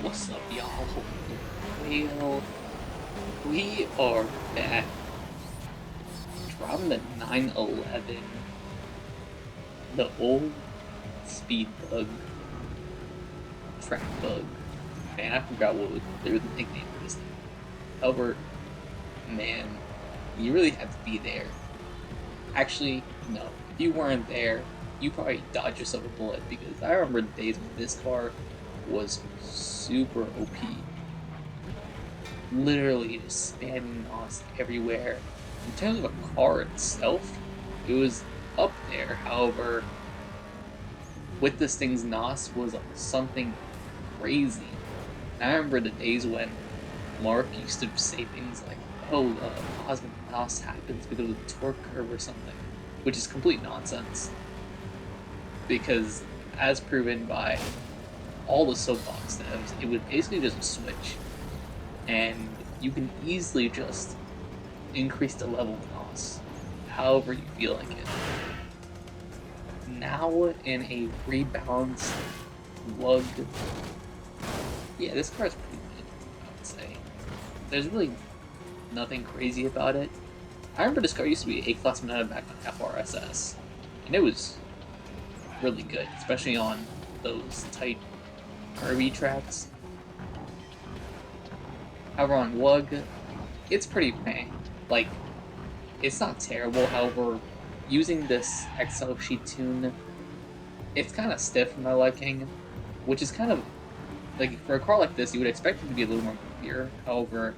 What's up, y'all? Well, we are back from the 911, the old speed bug, track bug. Man, I forgot what was the nickname for this thing. However, man, you really have to be there. Actually, no. If you weren't there, you probably dodged yourself a bullet, because I remember the days when this car was super OP. Literally just spamming NOS everywhere. In terms of a car itself, it was up there. However, with this thing's NOS was something crazy. And I remember the days when Mark used to say things like, oh, cosmic NOS happens because of the torque curve or something, which is complete nonsense. Because, as proven by all the Soapbox devs, it would basically just switch, and you can easily just increase the level of NOS however you feel like it. Now, in a rebalanced lug, yeah, this car is pretty good, I would say. There's really nothing crazy about it. I remember this car used to be A-Class Meta back on Jaguar XKR, and it was really good, especially on those tight curvy tracks. However, on lug, it's pretty meh. Like, it's not terrible. However, using this XL sheet tune, it's kind of stiff for my liking, which is kind of like, for a car like this, you would expect it to be a little more groovier. However,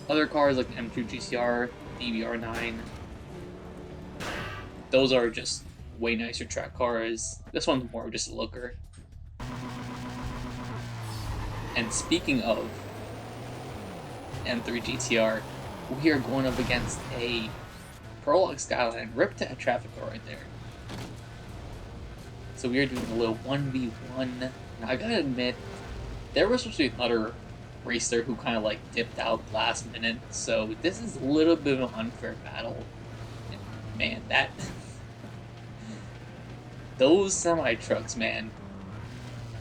other cars like the M2 GTR, DBR9, those are just way nicer track cars. This one's more of just a looker. And speaking of M3 GTR, we are going up against a Prologue Skyline, ripped to a traffic car right there. So we are doing a little 1v1. Now I gotta admit, there was supposed to be another racer who kind of like dipped out last minute, so this is a little bit of an unfair battle. And man, that those semi-trucks, man,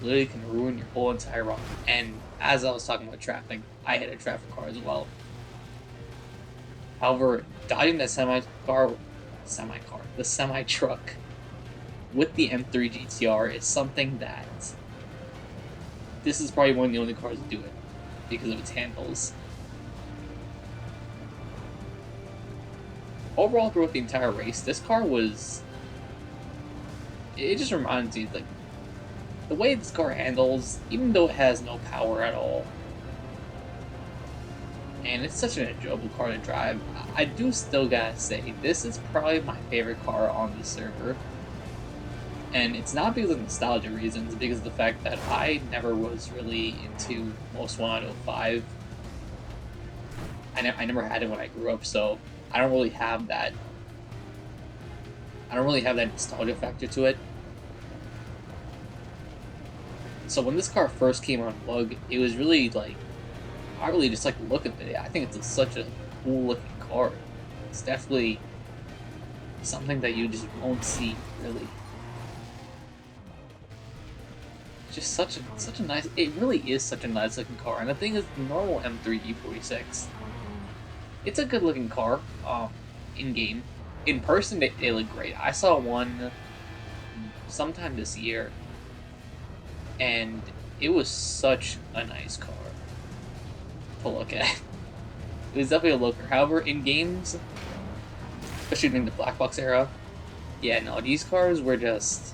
literally can ruin your whole entire run. And as I was talking about traffic, I hit a traffic car as well. However, dodging that the semi-truck with the M3 GTR is something that this is probably one of the only cars to do it because of its handles. Overall, throughout the entire race, this car was... It just reminds me, like, the way this car handles, even though it has no power at all, and it's such an enjoyable car to drive, I do still gotta say, this is probably my favorite car on the server. And it's not because of nostalgia reasons, because of the fact that I never was really into Most Wanted 05. I never had it when I grew up, so I don't really have that nostalgia factor to it. So when this car first came on lug, it was really like, I really just like the look of it. I think it's such a cool looking car. It's definitely something that you just won't see, really. Just such a nice, it really is such a nice looking car. And the thing is, the normal M3 E46, it's a good looking car, in game. In person, they look great. I saw one sometime this year, and it was such a nice car to look at. It was definitely a looker. However, in games, especially during the black box era, yeah, no, these cars were just,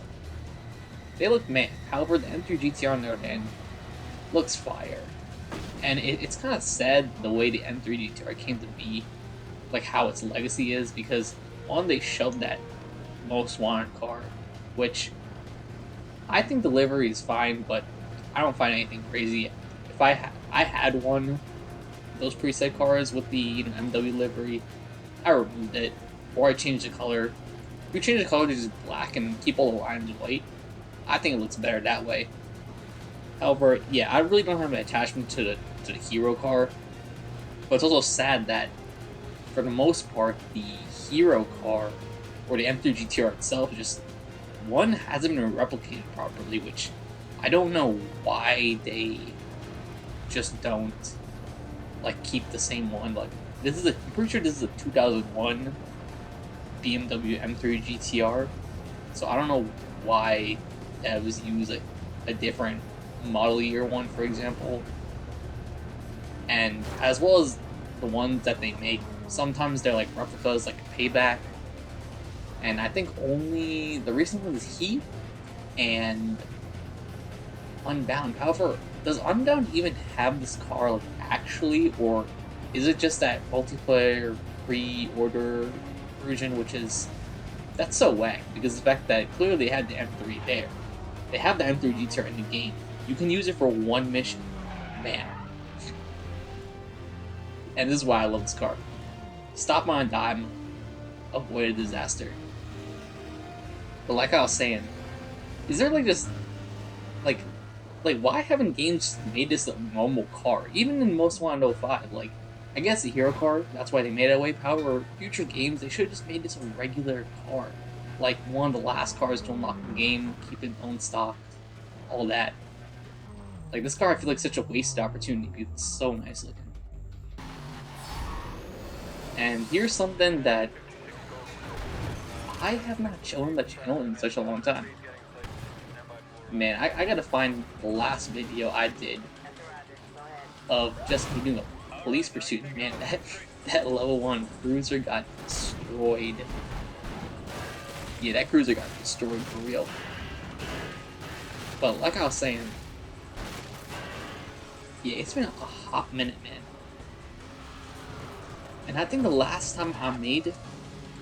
they look meh. However, the M3 GTR on the other hand looks fire. And it's kind of sad the way the M3 GTR came to be, like how its legacy is, because one, they shoved that Most Wanted car, which I think the livery is fine, but I don't find anything crazy. If I had one of those preset cars with the MW livery, I removed it, or I changed the color. If you change the color to just black and keep all the lines white, I think it looks better that way. However, yeah, I really don't have an attachment to the hero car, but it's also sad that for the most part, the hero car, or the M3 GTR itself, just, one, hasn't been replicated properly, which I don't know why they just don't like keep the same one. Like I'm pretty sure this is a 2001 BMW M3 GTR, so I don't know why that was used like a different model year one, for example. And as well as the ones that they make, sometimes they're like replicas, like Payback. And I think only the recent one is Heat and Unbound. However, does Unbound even have this car like actually, or is it just that multiplayer pre-order version, which is that's so whack because the fact that clearly they had the M3 there, they have the M3 GTR in the game. You can use it for one mission, man. And this is why I love this car. Stop on a dime, avoid a disaster. But like I was saying, is there like just like why haven't games made this a normal car? Even in Most Wanted 05, like I guess the hero car, that's why they made it that way. However, future games they should have just made this a regular car, like one of the last cars to unlock the game, keep it own stock, all that. Like this car, I feel like such a wasted opportunity because it's so nice looking. And here's something that I have not shown on the channel in such a long time. Man, I gotta find the last video I did of just me doing a police pursuit. Man, that level 1 cruiser got destroyed. Yeah, that cruiser got destroyed for real. But like I was saying, yeah, it's been a hot minute, man. And I think the last time I made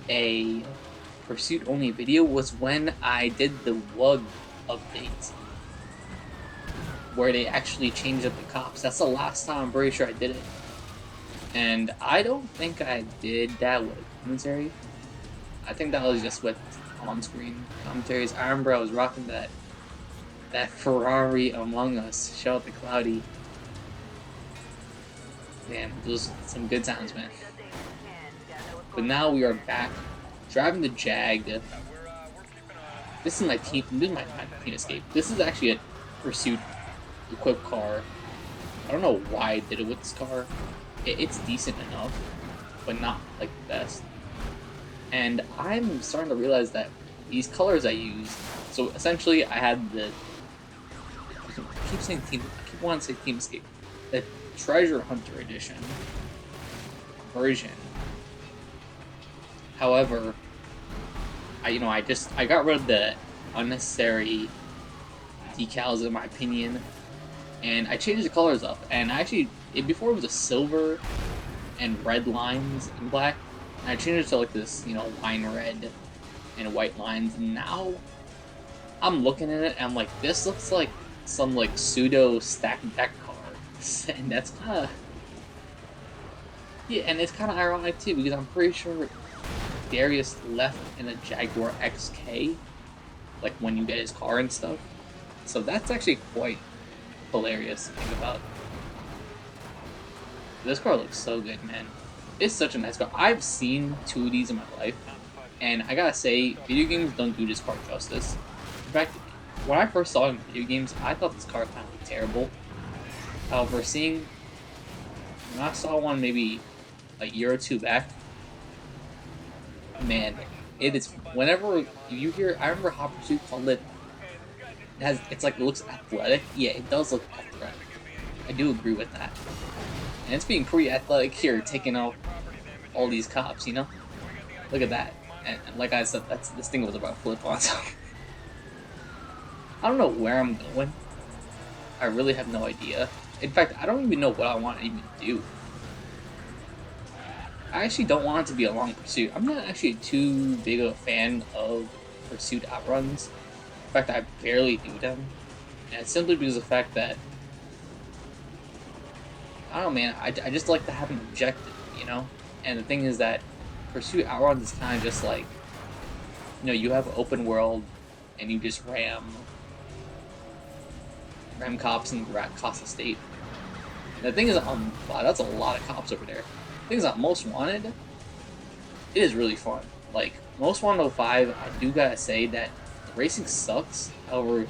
a pursuit only video was when I did the WUG update, where they actually changed up the cops. That's the last time I'm pretty sure I did it. And I don't think I did that with commentary. I think that was just with on-screen commentaries. I remember I was rocking that Ferrari Among Us. Shout out to Cloudy. Man, those some good times, man. But now we are back driving the Jag. This is my team. This is my team escape. This is actually a pursuit equipped car. I don't know why I did it with this car. It's decent enough, but not like the best. And I'm starting to realize that these colors I use. So essentially, I had the. I keep saying team. I keep wanting to say Team Escape. The Treasure Hunter Edition version. However, I got rid of the unnecessary decals in my opinion, and I changed the colors up. And actually, before it was a silver and red lines in black, and I changed it to like this, wine red and white lines. And now I'm looking at it and I'm like, this looks like some like pseudo stack deck car, and that's kind of and it's kind of ironic too because I'm pretty sure Darius left in a Jaguar XK, like when you get his car and stuff. So that's actually quite hilarious to think about. This car looks so good, man. It's such a nice car. I've seen 2 of these in my life, and I gotta say, video games don't do this car justice. In fact, when I first saw it in video games, I thought this car kind of looked terrible. However, when I saw one maybe a year or 2 back, man, it is. Whenever you hear, I remember Hot Pursuit called it. It looks athletic. Yeah, it does look athletic. I do agree with that. And it's being pretty athletic here, taking out all these cops. Look at that. And like I said, this thing was about to flip on. So I don't know where I'm going. I really have no idea. In fact, I don't even know what I want to even do. I actually don't want it to be a long pursuit. I'm not actually too big of a fan of pursuit outruns. In fact, I barely do them. And it's simply because of the fact that, I don't know, man, I just like to have an objective, And the thing is that pursuit outruns is kind of just like, you have an open world and you just ram cops in Costa State. And the thing is, wow, that's a lot of cops over there. The thing is that Most Wanted, it is really fun. Like, Most Wanted 05, I do gotta say that the racing sucks. However,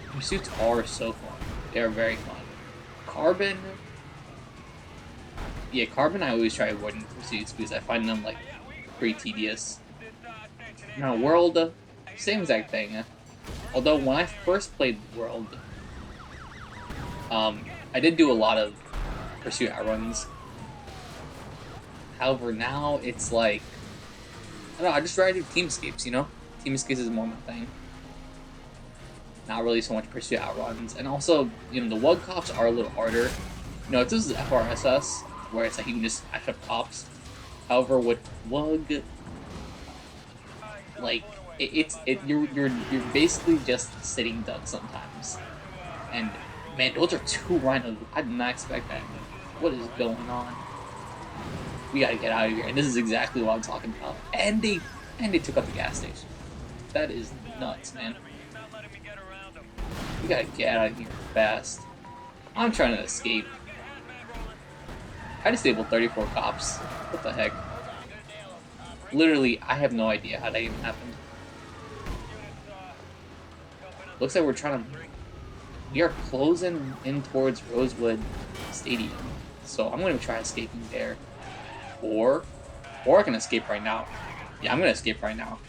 pursuits are so fun. They are very fun. Carbon. Yeah, Carbon I always try avoiding pursuits because I find them, like, pretty tedious. Now, World, same exact thing. Although, when I first played World, I did do a lot of pursuit outruns. However, now it's like, I don't know, I just rather do team escapes, you know? Team escapes is more my thing. Not really so much pursuit outruns. And also, you know, the WUG cops are a little harder. You know, if this is FRSS, where it's like you can just act up cops. However, with WUG, like, you're basically just sitting ducks sometimes. And man, those are 2 rhinos. I did not expect that. What is going on? We gotta get out of here. And this is exactly what I'm talking about. And they took up the gas station. That is nuts, man. We gotta get out of here fast. I'm trying to escape. I disabled 34 cops. What the heck? Literally, I have no idea how that even happened. Looks like we're trying to... We are closing in towards Rosewood Stadium. So I'm going to try escaping there. Or I can escape right now. Yeah, I'm going to escape right now.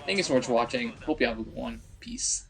Thank you so much for watching. Hope you have a good one. Peace.